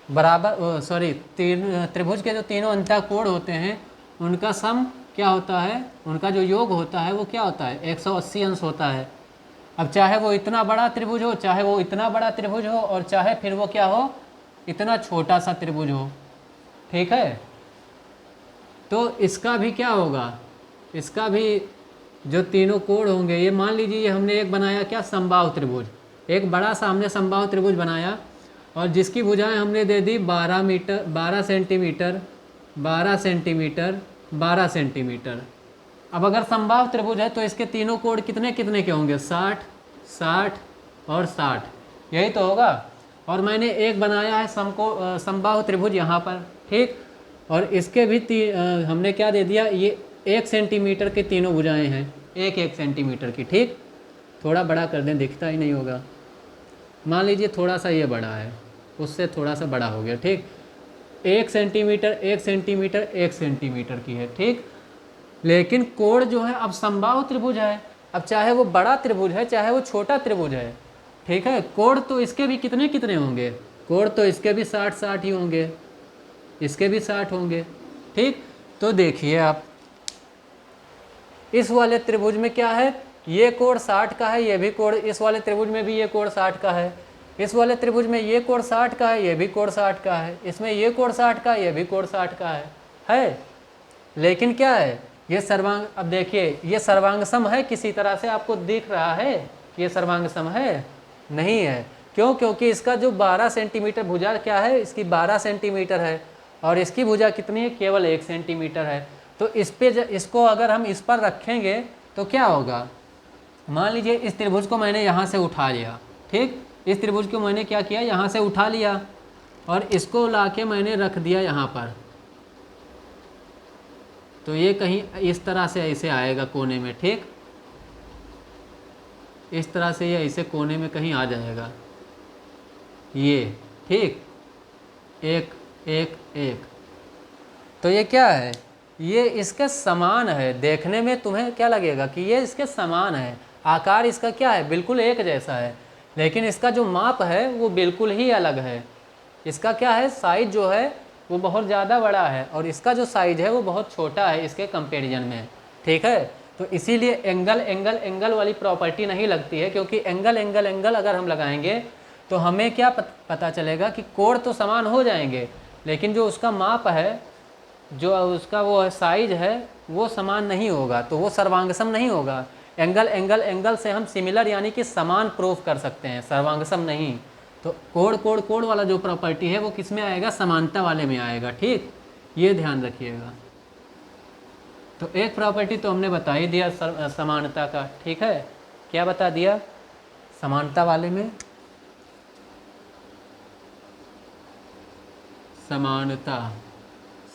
बराबर, सॉरी, त्रिभुज के जो तीनों अंतःकोण होते हैं उनका सम क्या होता है, उनका जो योग होता है वो क्या होता है, 180 अंश होता है। अब चाहे वो इतना बड़ा त्रिभुज हो, चाहे वो इतना बड़ा त्रिभुज हो, और चाहे फिर वो क्या हो, इतना छोटा सा त्रिभुज हो, ठीक है। तो इसका भी क्या होगा, इसका भी जो तीनों कोण होंगे, ये मान लीजिए हमने एक बनाया क्या, समबाहु त्रिभुज, एक बड़ा सा हमने समबाहु त्रिभुज बनाया और जिसकी भुजाएं हमने दे दी 12 मीटर, 12 सेंटीमीटर, 12 सेंटीमीटर, 12 सेंटीमीटर। अब अगर समबाहु त्रिभुज है तो इसके तीनों कोण कितने कितने के होंगे, 60, 60 और 60, यही तो होगा। और मैंने एक बनाया है समबाहु त्रिभुज यहाँ पर, ठीक, और इसके भी हमने क्या दे दिया, ये 1 सेंटीमीटर के तीनों भुजाएं हैं, 1 सेंटीमीटर की, ठीक। थोड़ा बड़ा कर दें, दिखता ही नहीं होगा, मान लीजिए थोड़ा सा ये बड़ा है, उससे थोड़ा सा बड़ा हो गया, ठीक। 1 सेंटीमीटर 1 सेंटीमीटर 1 सेंटीमीटर की है, ठीक। लेकिन कोण जो है अब समबाहु त्रिभुज है, अब चाहे वो बड़ा त्रिभुज है चाहे वो छोटा त्रिभुज है, ठीक है। कोण तो इसके भी कितने कितने होंगे, कोण तो इसके भी 60-60 ही होंगे, इसके भी 60 होंगे, ठीक। तो देखिए आप इस वाले त्रिभुज में क्या है, ये कोण 60 का है, ये भी कोण, इस वाले त्रिभुज में भी ये कोण 60 का है, इस वाले त्रिभुज में ये कोण 60 का है, ये भी कोण 60 का है, इसमें ये कोण 60 का है, ये भी कोण 60 का है। लेकिन क्या है, ये सर्वांग, अब देखिए ये सर्वांगसम है, किसी तरह से आपको दिख रहा है कि ये सर्वांगसम है, नहीं है। क्यों, क्योंकि इसका जो 12 सेंटीमीटर भुजा क्या है, इसकी 12 सेंटीमीटर है और इसकी भुजा कितनी है, केवल 1 सेंटीमीटर है। तो इस पे इसको अगर हम इस पर रखेंगे तो क्या होगा, मान लीजिए इस त्रिभुज को मैंने यहाँ से उठा लिया, ठीक। इस त्रिभुज को मैंने क्या किया, यहाँ से उठा लिया और इसको लाके मैंने रख दिया यहाँ पर, तो ये कहीं इस तरह से ऐसे आएगा कोने में, ठीक। इस तरह से ये ऐसे कोने में कहीं आ जाएगा ये, ठीक। एक एक एक, तो ये क्या है, ये इसके समान है। देखने में तुम्हें क्या लगेगा कि ये इसके समान है, आकार इसका क्या है, बिल्कुल एक जैसा है, लेकिन इसका जो माप है वो बिल्कुल ही अलग है। इसका क्या है, साइज जो है वो बहुत ज़्यादा बड़ा है और इसका जो साइज है वो बहुत छोटा है इसके कंपैरिजन में, ठीक है। तो इसीलिए एंगल एंगल एंगल वाली प्रॉपर्टी नहीं लगती है, क्योंकि एंगल एंगल एंगल अगर हम लगाएंगे तो हमें क्या पता चलेगा कि कोण तो समान हो जाएंगे, लेकिन जो उसका माप है, जो उसका वो है साइज है, वो समान नहीं होगा, तो वो सर्वांगसम नहीं होगा। एंगल एंगल एंगल से हम सिमिलर यानी कि समान प्रूफ कर सकते हैं, सर्वांगसम नहीं। तो कोण कोण कोण वाला जो प्रॉपर्टी है वो किस में आएगा, समानता वाले में आएगा, ठीक। ये ध्यान रखिएगा। तो एक प्रॉपर्टी तो हमने बता ही दिया समानता का, ठीक है। क्या बता दिया, समानता वाले में समानता,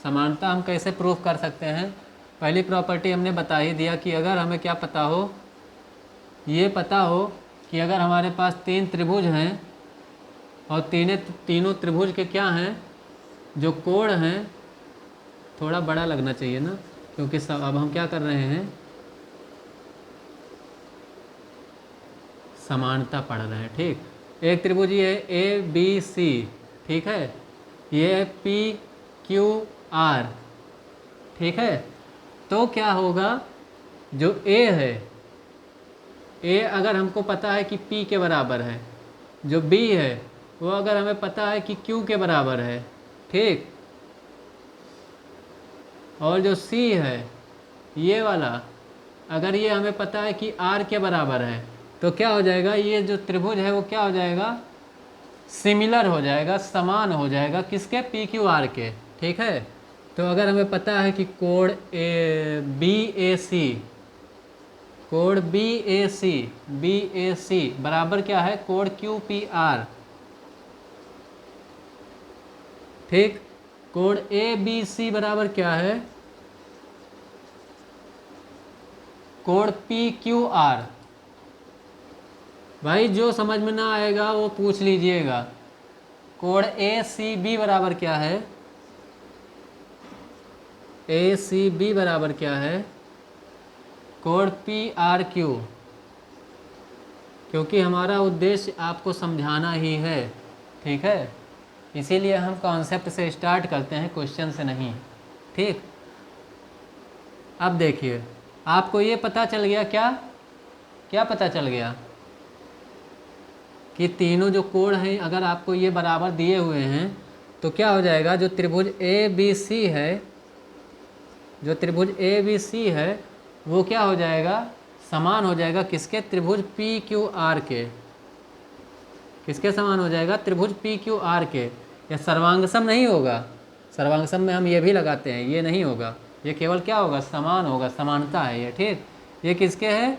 समानता हम कैसे प्रूफ कर सकते हैं। पहली प्रॉपर्टी हमने बता ही दिया कि अगर हमें क्या पता हो, ये पता हो कि अगर हमारे पास 3 त्रिभुज हैं और तीनों त्रिभुज के क्या हैं, जो कोण हैं, थोड़ा बड़ा लगना चाहिए ना, क्योंकि अब हम क्या कर रहे हैं, समानता पढ़ रहे हैं, ठीक। एक त्रिभुज ये है ABC, ठीक है, ये है PQR, ठीक है। तो क्या होगा, जो A है, A अगर हमको पता है कि P के बराबर है, जो B है वो अगर हमें पता है कि Q के बराबर है, ठीक। और जो C है ये वाला, अगर ये हमें पता है कि R के बराबर है, तो क्या हो जाएगा, ये जो त्रिभुज है वो क्या हो जाएगा, सिमिलर हो जाएगा, समान हो जाएगा किसके, PQR के, ठीक है। तो अगर हमें पता है कि कोण BAC, कोण BAC बराबर क्या है, कोण QPR, ठीक। कोण ABC बराबर क्या है, कोण PQR। भाई जो समझ में ना आएगा वो पूछ लीजिएगा। कोण ACB बराबर क्या है, ACB बराबर क्या है, कोण PRQ, क्योंकि हमारा उद्देश्य आपको समझाना ही है, ठीक है। इसीलिए हम कॉन्सेप्ट से स्टार्ट करते हैं, क्वेश्चन से नहीं, ठीक। अब देखिए आपको ये पता चल गया, क्या क्या पता चल गया कि तीनों जो कोण हैं अगर आपको ये बराबर दिए हुए हैं तो क्या हो जाएगा, जो त्रिभुज ABC है, जो त्रिभुज ABC है वो क्या हो जाएगा, समान हो जाएगा किसके, त्रिभुज PQR के। किसके समान हो जाएगा, त्रिभुज PQR के। यह सर्वांगसम नहीं होगा, सर्वांगसम में हम ये भी लगाते हैं, ये नहीं होगा, ये केवल क्या होगा, समान होगा, समानता है ये, ठीक। ये किसके है,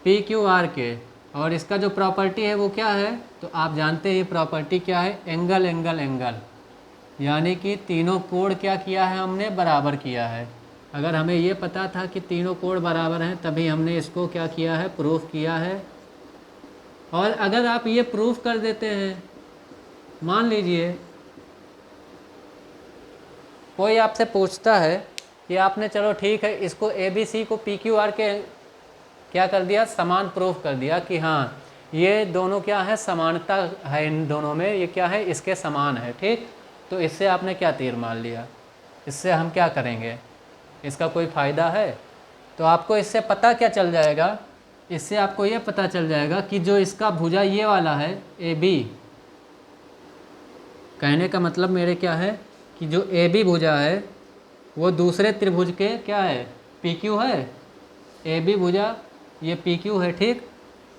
PQR के। और इसका जो प्रॉपर्टी है वो क्या है, तो आप जानते हैं ये प्रॉपर्टी क्या है, एंगल एंगल एंगल, यानी कि तीनों कोण क्या किया है हमने, बराबर किया है। अगर हमें ये पता था कि तीनों कोण बराबर हैं तभी हमने इसको क्या किया है, प्रूफ किया है। और अगर आप ये प्रूफ कर देते हैं मान लीजिए कोई आपसे पूछता है कि आपने चलो ठीक है इसको ए बी सी को पी क्यू आर के क्या कर दिया, समान प्रूफ कर दिया कि हाँ ये दोनों क्या है, समानता है इन दोनों में, ये क्या है, इसके समान है, ठीक। तो इससे आपने क्या तीर मार लिया, इससे हम क्या करेंगे, इसका कोई फ़ायदा है? तो आपको इससे पता क्या चल जाएगा, इससे आपको ये पता चल जाएगा कि जो इसका भुजा ये वाला है ए बी, कहने का मतलब मेरे क्या है कि जो ए बी भुजा है वो दूसरे त्रिभुज के क्या है, पी क्यू है। ए बी भुजा ये पी क्यू है, ठीक।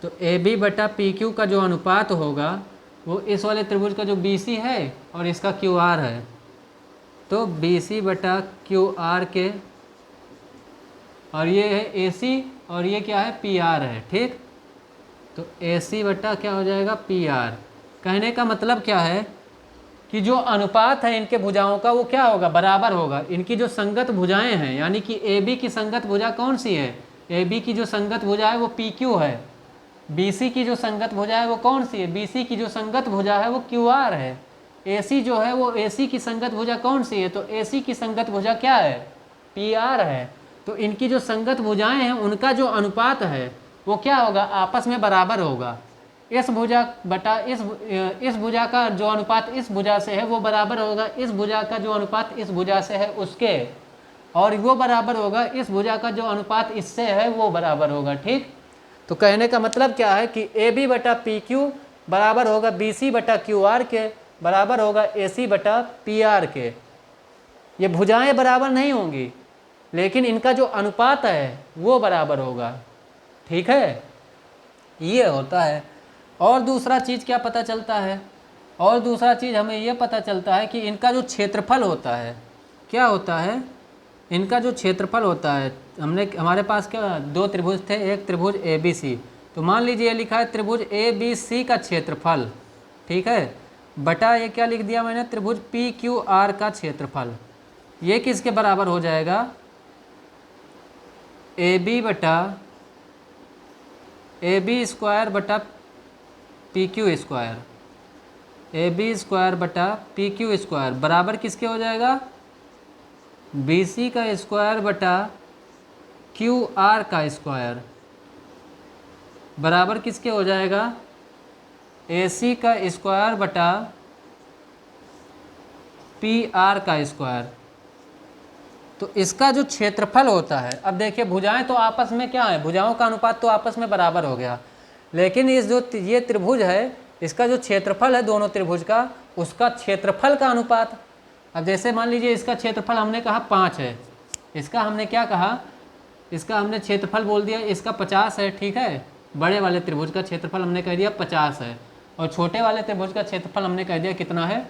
तो ए बी बटा पी क्यू का जो अनुपात होगा वो इस वाले त्रिभुज का जो बी सी है और इसका क्यू आर है, तो बी सी बटा क्यू आर के, और ये है ए सी और ये क्या है, पी आर है, ठीक। तो ए सी बटा क्या हो जाएगा, पी आर। कहने का मतलब क्या है कि जो अनुपात है इनके भुजाओं का वो क्या होगा, बराबर होगा। इनकी जो संगत भुजाएं हैं, यानी कि ए बी की संगत भुजा कौन सी है, ए बी की जो संगत भुजा है वो पी क्यू है। बी सी की जो संगत भुजा है वो कौन सी है, बी सी की जो संगत भुजा है वो क्यू आर है। ए सी जो है वो ए सी की संगत भुजा कौन सी है, तो ए सी की संगत भुजा क्या है, पी आर है। तो इनकी जो संगत भुजाएं हैं उनका जो अनुपात है वो क्या होगा, आपस में बराबर होगा। इस भुजा बटा इस भुजा का जो अनुपात इस भुजा से है वो बराबर होगा इस भुजा का जो अनुपात इस भुजा से है उसके, और वो बराबर होगा इस भुजा का जो अनुपात इससे है वो बराबर होगा, ठीक। तो कहने का मतलब क्या है कि ए बी बटा पी क्यू बराबर होगा बी सी बटा क्यू आर के, बराबर होगा ए सी बटा पी आर के। ये भुजाएं बराबर नहीं होंगी लेकिन इनका जो अनुपात है वो बराबर होगा, ठीक है, ये होता है। और दूसरा चीज़ क्या पता चलता है, और दूसरा चीज़ हमें ये पता चलता है कि इनका जो क्षेत्रफल होता है, क्या होता है, इनका जो क्षेत्रफल होता है, हमारे पास क्या दो त्रिभुज थे, एक त्रिभुज ए बी सी, तो मान लीजिए ये लिखा है त्रिभुज ए बी सी का क्षेत्रफल, ठीक है, बटा ये क्या लिख दिया मैंने, त्रिभुज पी क्यू आर का क्षेत्रफल। ये किसके बराबर हो जाएगा, ए बी स्क्वायर बटा P Q square, A B square बटा पी क्यू स्क्वायर बराबर किसके हो जाएगा, बी सी का स्क्वायर बटा क्यू आर का स्क्वायर बराबर किसके हो जाएगा, ए सी का स्क्वायर बटा पी आर का स्क्वायर। तो इसका जो क्षेत्रफल होता है, अब देखिए भुजाएं तो आपस में क्या है, भुजाओं का अनुपात तो आपस में बराबर हो गया, लेकिन इस जो ये त्रिभुज है इसका जो क्षेत्रफल है दोनों त्रिभुज का, उसका क्षेत्रफल का अनुपात। अब जैसे मान लीजिए इसका क्षेत्रफल हमने कहा 5 है, इसका हमने क्या कहा, इसका हमने क्षेत्रफल बोल दिया इसका 50 है, ठीक है। बड़े वाले त्रिभुज का क्षेत्रफल हमने कह दिया 50 है और छोटे वाले त्रिभुज का क्षेत्रफल हमने कह दिया कितना है,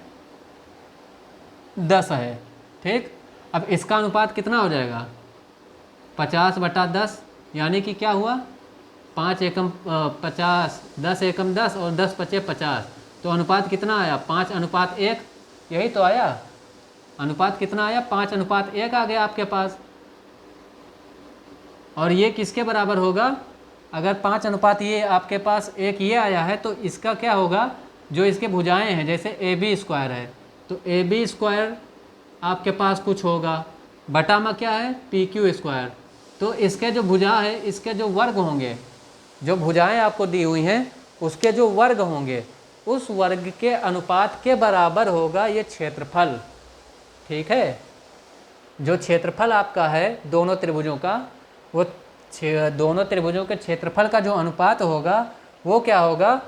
10 है, ठीक। अब इसका अनुपात कितना हो जाएगा, 50 बटा 10, यानी कि क्या हुआ, 5 एकम 50, 10 एकम 10 और 10 पचे 50, तो अनुपात कितना आया, 5:1, यही तो आया, अनुपात कितना आया, 5:1 आ गया आपके पास। और ये किसके बराबर होगा, अगर 5 ये आपके पास 1 ये आया है तो इसका क्या होगा, जो इसके भुजाएं हैं जैसे ए बी स्क्वायर है तो ए बी स्क्वायर आपके पास कुछ होगा, बटा में क्या है, पी क्यू स्क्वायर। तो इसके जो भुजा है इसके जो वर्ग होंगे, जो भुजाएं आपको दी हुई हैं उसके जो वर्ग होंगे उस वर्ग के अनुपात के बराबर होगा ये क्षेत्रफल, ठीक है। जो क्षेत्रफल आपका है दोनों त्रिभुजों का, वो दोनों त्रिभुजों के क्षेत्रफल का जो अनुपात होगा वो क्या होगा,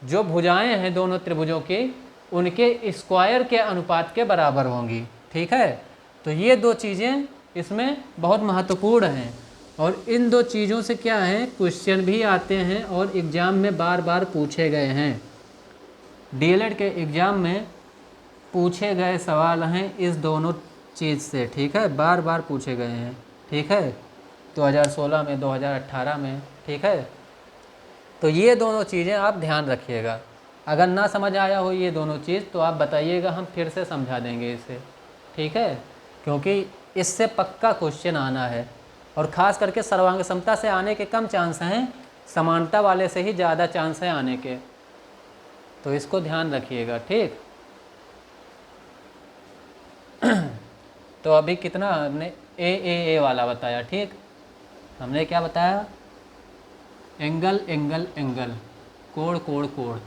जो भुजाएं हैं दोनों त्रिभुजों की उनके स्क्वायर के अनुपात के बराबर होंगी, ठीक है। तो ये दो चीज़ें इसमें बहुत महत्वपूर्ण हैं और इन दो चीज़ों से क्या है, क्वेश्चन भी आते हैं और एग्ज़ाम में बार बार पूछे गए हैं। डीएलएड के एग्ज़ाम में पूछे गए सवाल हैं इस दोनों चीज़ से, ठीक है, बार बार पूछे गए हैं, ठीक है, 2016 में, 2018 में, ठीक है। तो ये दोनों चीज़ें आप ध्यान रखिएगा, अगर ना समझ आया हो ये दोनों चीज़ तो आप बताइएगा, हम फिर से समझा देंगे इसे, ठीक है, क्योंकि इससे पक्का क्वेश्चन आना है और ख़ास करके सर्वांग समता से आने के कम चांस हैं, समानता वाले से ही ज़्यादा चांस है आने के। तो इसको ध्यान रखिएगा, ठीक। तो अभी कितना हमने ए वाला बताया, ठीक। हमने क्या बताया, एंगल एंगल एंगल, कोण कोण कोण।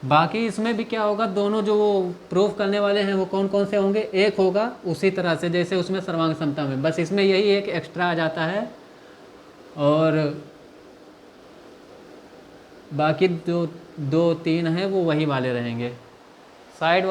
बाकी इसमें भी क्या होगा, दोनों जो वो प्रूफ करने वाले हैं वो कौन कौन से होंगे, एक होगा उसी तरह से जैसे उसमें सर्वांग समता में, बस इसमें यही एक एक्स्ट्रा आ जाता है। और बाकी जो दो तीन हैं वो वही वाले रहेंगे। साइड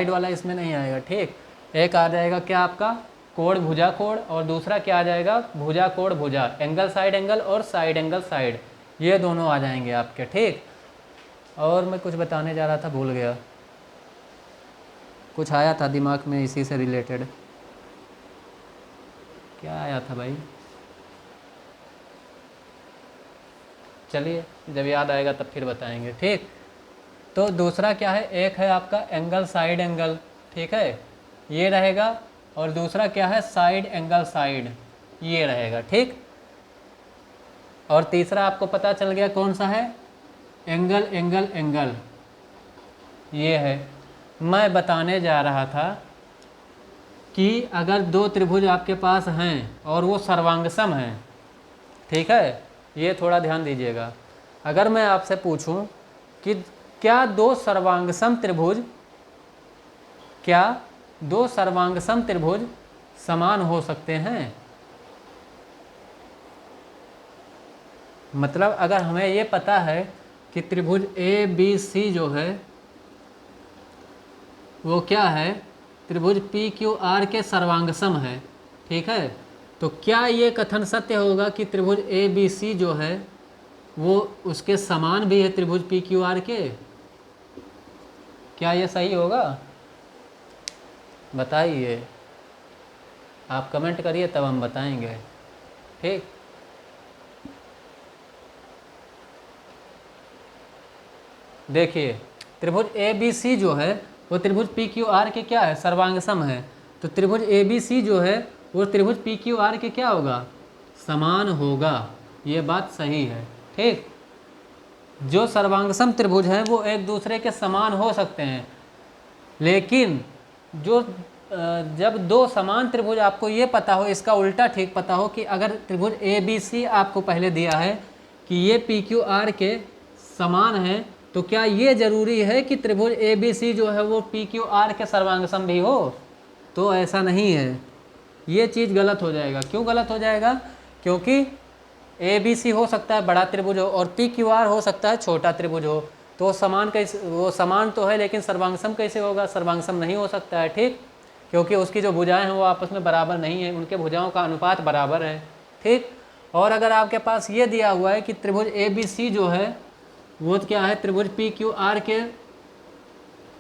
वाला इसमें नहीं आएगा, ठीक। एक आ जाएगा क्या आपका, कोण भुजा कोण, और दूसरा क्या आ जाएगा, भुजा कोण भुजा, एंगल साइड एंगल और साइड एंगल साइड, ये दोनों आ जाएंगे आपके, ठीक। और मैं कुछ बताने जा रहा था, भूल गया, कुछ आया था दिमाग में इसी से रिलेटेड, क्या आया था भाई, चलिए जब याद आएगा तब फिर बताएंगे, ठीक। तो दूसरा क्या है, एक है आपका एंगल साइड एंगल, ठीक है, ये रहेगा। और दूसरा क्या है, साइड एंगल साइड, ये रहेगा, ठीक। और तीसरा आपको पता चल गया कौन सा है, एंगल एंगल एंगल, ये है। मैं बताने जा रहा था कि अगर दो त्रिभुज आपके पास हैं और वो सर्वांगसम हैं, ठीक है, ये थोड़ा ध्यान दीजिएगा। अगर मैं आपसे पूछूं कि क्या दो सर्वांगसम त्रिभुज समान हो सकते हैं, मतलब अगर हमें ये पता है कि त्रिभुज ए बी सी जो है वो क्या है, त्रिभुज पी क्यू आर के सर्वांगसम है, ठीक है, तो क्या ये कथन सत्य होगा कि त्रिभुज ए बी सी जो है वो उसके समान भी है त्रिभुज पी क्यू आर के, क्या ये सही होगा, बताइए, आप कमेंट करिए तब हम बताएंगे, ठीक। देखिए त्रिभुज ए बी सी जो है वो त्रिभुज पी क्यू आर के क्या है, सर्वांगसम है, तो त्रिभुज ए बी सी जो है वो त्रिभुज पी क्यू आर के क्या होगा, समान होगा, ये बात सही है, ठीक। जो सर्वांगसम त्रिभुज हैं वो एक दूसरे के समान हो सकते हैं, लेकिन जो जब दो समान त्रिभुज, आपको ये पता हो, इसका उल्टा ठीक पता हो कि अगर त्रिभुज ए बी सी आपको पहले दिया है कि ये पी क्यू आर के समान है, तो क्या ये जरूरी है कि त्रिभुज ए बी सी जो है वो पी क्यू आर के सर्वांगसम भी हो, तो ऐसा नहीं है, ये चीज़ गलत हो जाएगा। क्यों गलत हो जाएगा, क्योंकि ए बी सी हो सकता है बड़ा त्रिभुज हो और पी क्यू आर हो सकता है छोटा त्रिभुज हो, तो समान कैसे, वो समान तो है लेकिन सर्वांगसम कैसे होगा, सर्वांगसम नहीं हो सकता है, ठीक, क्योंकि उसकी जो भुजाएं हैं वो आपस में बराबर नहीं है, उनके भुजाओं का अनुपात बराबर है, ठीक। और अगर आपके पास ये दिया हुआ है कि त्रिभुज ए बी सी जो है वो क्या है, त्रिभुज पी क्यू आर के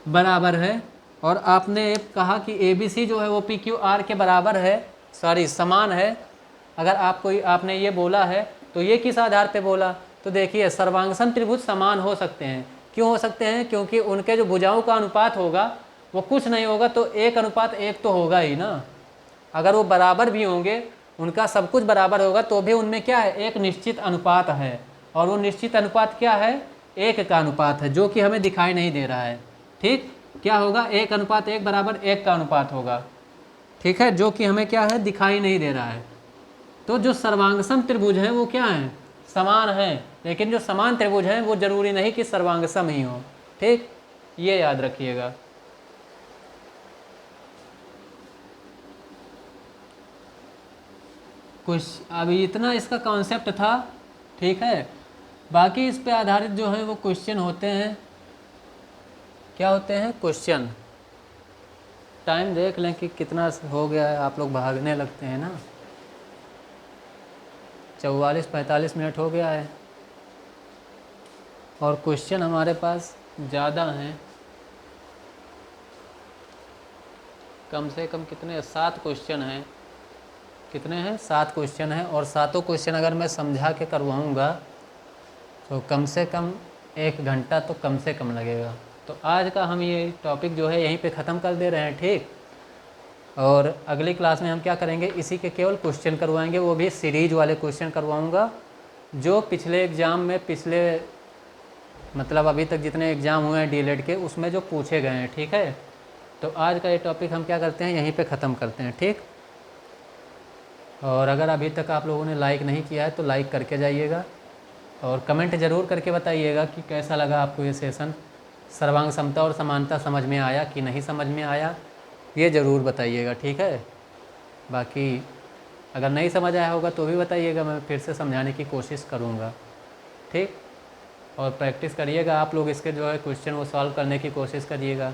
बराबर है, और आपने कहा कि ए बी सी जो है वो पी क्यू आर के बराबर है, सॉरी समान है, अगर आपने ये बोला है तो ये किस आधार पे बोला, तो देखिए सर्वांगसम त्रिभुज समान हो सकते हैं, क्यों हो सकते हैं, क्योंकि उनके जो भुजाओं का अनुपात होगा वो कुछ नहीं होगा तो 1:1 तो होगा ही ना, अगर वो बराबर भी होंगे, उनका सब कुछ बराबर होगा तो भी उनमें क्या है, एक निश्चित अनुपात है, और वो निश्चित अनुपात क्या है, 1 का अनुपात है, जो कि हमें दिखाई नहीं दे रहा है, ठीक। क्या होगा, 1:1 बराबर 1 का अनुपात होगा, ठीक है, जो कि हमें क्या है, दिखाई नहीं दे रहा है। तो जो सर्वांगसम त्रिभुज हैं वो क्या हैं, समान हैं, लेकिन जो समान त्रिभुज हैं वो जरूरी नहीं कि सर्वांगसम ही हो, ठीक, ये याद रखिएगा। कुछ अभी इतना इसका कॉन्सेप्ट था, ठीक है, बाकी इस पे आधारित जो है वो क्वेश्चन होते हैं, क्या होते हैं, क्वेश्चन। टाइम देख लें कि कितना हो गया है, आप लोग भागने लगते हैं ना, 44-45 मिनट हो गया है, और क्वेश्चन हमारे पास ज़्यादा हैं, कम से कम कितने, 7 क्वेश्चन हैं, कितने हैं, 7 क्वेश्चन हैं, और 7 क्वेश्चन अगर मैं समझा के करवाऊँगा तो कम से कम 1 घंटा तो कम से कम लगेगा। तो आज का हम ये टॉपिक जो है यहीं पे ख़त्म कर दे रहे हैं, ठीक। और अगली क्लास में हम क्या करेंगे, इसी के केवल क्वेश्चन करवाएंगे, वो भी सीरीज वाले क्वेश्चन करवाऊंगा जो पिछले एग्ज़ाम में, पिछले मतलब अभी तक जितने एग्ज़ाम हुए हैं डीएलएड के, उसमें जो पूछे गए हैं। ठीक है, तो आज का ये टॉपिक हम क्या करते हैं, यहीं पे ख़त्म करते हैं। ठीक, और अगर अभी तक आप लोगों ने लाइक नहीं किया है तो लाइक करके जाइएगा, और कमेंट ज़रूर करके बताइएगा कि कैसा लगा आपको ये सेशन, सर्वांग समता और समानता समझ में आया कि नहीं समझ में आया, ये ज़रूर बताइएगा। ठीक है, बाकी अगर नहीं समझ आया होगा तो भी बताइएगा, मैं फिर से समझाने की कोशिश करूँगा। ठीक, और प्रैक्टिस करिएगा आप लोग, इसके जो है क्वेश्चन वो सॉल्व करने की कोशिश करिएगा।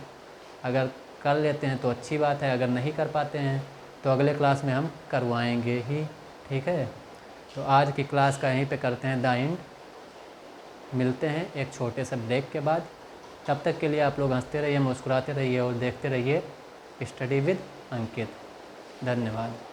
अगर कर लेते हैं तो अच्छी बात है, अगर नहीं कर पाते हैं तो अगले क्लास में हम करवाएंगे ही। ठीक है, तो आज की क्लास का यहीं पे करते हैं द एंड। मिलते हैं एक छोटे से ब्रेक के बाद। तब तक के लिए आप लोग हंसते रहिए, मुस्कुराते रहिए और देखते रहिए स्टडी विद अंकित। धन्यवाद।